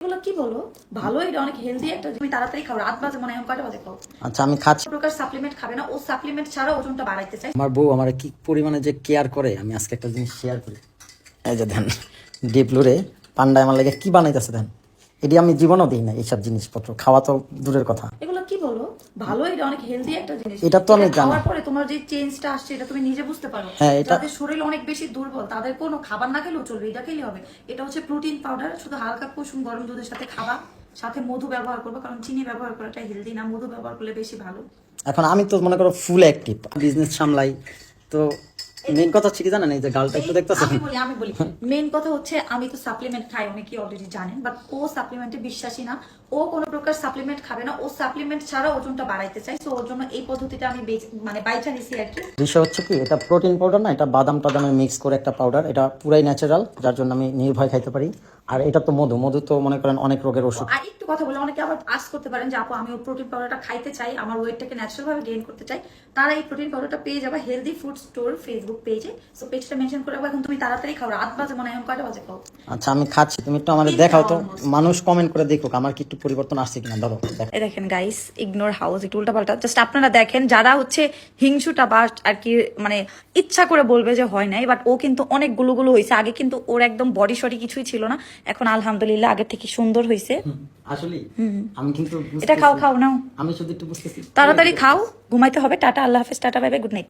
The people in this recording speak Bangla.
এগুলো কি বলো? ভালো, এটা অনেক হেলদি একটা, তুমি তাড়াতাড়ি খাও। রাত বাজে মনে হয়, কয়টা বাজে খাও? আচ্ছা আমি খাচ্ছি। প্রকার সাপ্লিমেন্ট খাবে না, ও সাপ্লিমেন্ট ছাড়া ওজনটা বাড়াইতে চাই। আমার বউ আমার কি পরিমাণে যে কেয়ার করে, আমি আজকে একটা জিনিস শেয়ার করি। এই যে দেন ডিপলুরে পান্ডা আমার লাগে কি বানাইতেছে দেন। এটি আমি জীবনও দিই না, এইসব জিনিসপত্র খাওয়া তো দূরের কথা। এগুলো কি বলো? ভালো, এটা অনেক হেলদি একটা জিনিস। এটা তো আমি জানি। খাওয়ার পরে তোমার যে চেঞ্জটা আসছে, এটা তুমি নিজে বুঝতে পারো। হ্যাঁ, এটা যাদের শরীর অনেক বেশি দুর্বল, তাদের কোনো খাবার না খেলেও চলবে, এটা খেলে হবে। এটা হচ্ছে প্রোটিন পাউডার, শুধু হালকা কুসুম গরম দুধের সাথে খাবা, সাথে মধু ব্যবহার করবো, কারণ চিনি ব্যবহার করাটা হেলদি না, মধু ব্যবহার করলে বেশি ভালো। এখন আমি তো মনে করো ফুল অ্যাক্টিভ, বিজনেস সামলাই। তো মেন কথা হচ্ছে কি জানেন, এই যে গালটা একটু দেখতেছেন। আমি বলি মেন কথা হচ্ছে, আমি তো সাপ্লিমেন্ট খাই, অনেকেই অলরেডি জানেন, বাট ও সাপ্লিমেন্টে বিশ্বাসী না। ও কোনো প্রকার সাপ্লিমেন্ট খাবে না, ও সাপ্লিমেন্ট ছাড়া ওজনটা বাড়াইতে চাই। তো ওর জন্য এই পদ্ধতিটা আমি মানে বাইচা নিছি আর কি। বিষয় হচ্ছে কি, এটা প্রোটিন পাউডার না, এটা বাদাম টাদামে মিক্স করে একটা পাউডার। এটা পুরাই ন্যাচারাল, যার জন্য আমি নির্ভয় খাইতে পারি। আর এটা তো মধু, মধু তো মনে করেন অনেক রোগের ওষুধ। আর একটু কথা বলে অনেকে আবার আস্ক করতে পারেন যে আপু, আমি প্রোটিন পাউডারটা খাইতে চাই, আমার ওয়েটটাকে ন্যাচারাল ভাবে গেইন করতে চাই। তারা এই প্রোটিন পাউডারটা পেয়ে যাবে হেলদি ফুড স্টোর ফেসবুক পেজে। সো পেজটা মেনশন করে রাখবো। এখন তুমি তাড়াতাড়ি খাও, রাত বাজে মনে হয়, কয়টা বাজে খাও? আচ্ছা আমি খাচ্ছি, তুমি একটু আমাদের দেখাও তো, মানুষ কমেন্ট করে দেখুক আমার কি একটু পরিবর্তন আসছে কিনা। ধরো এই দেখেন গাইস, ইগনোর হাউস, একটু উল্টাপাল্টা। জাস্ট আপনারা দেখেন, যারা হচ্ছে হিংসুটা বা আর কি মানে ইচ্ছা করে বলবে যে হয় নাই, বাট ও কিন্তু অনেক গুলো হয়েছে। আগে কিন্তু ওর একদম বডি শডি কিছুই ছিল না, এখন আলহামদুলিল্লাহ আগের থেকে সুন্দর হয়েছে। আসলে আমি কিন্তু এটা খাও, খাও নাও, আমি শুধু একটু বুঝতেছি। তাড়াতাড়ি খাও, ঘুমাইতে হবে। টাটা, আল্লাহ হাফেজ, tata, bye bye, good night.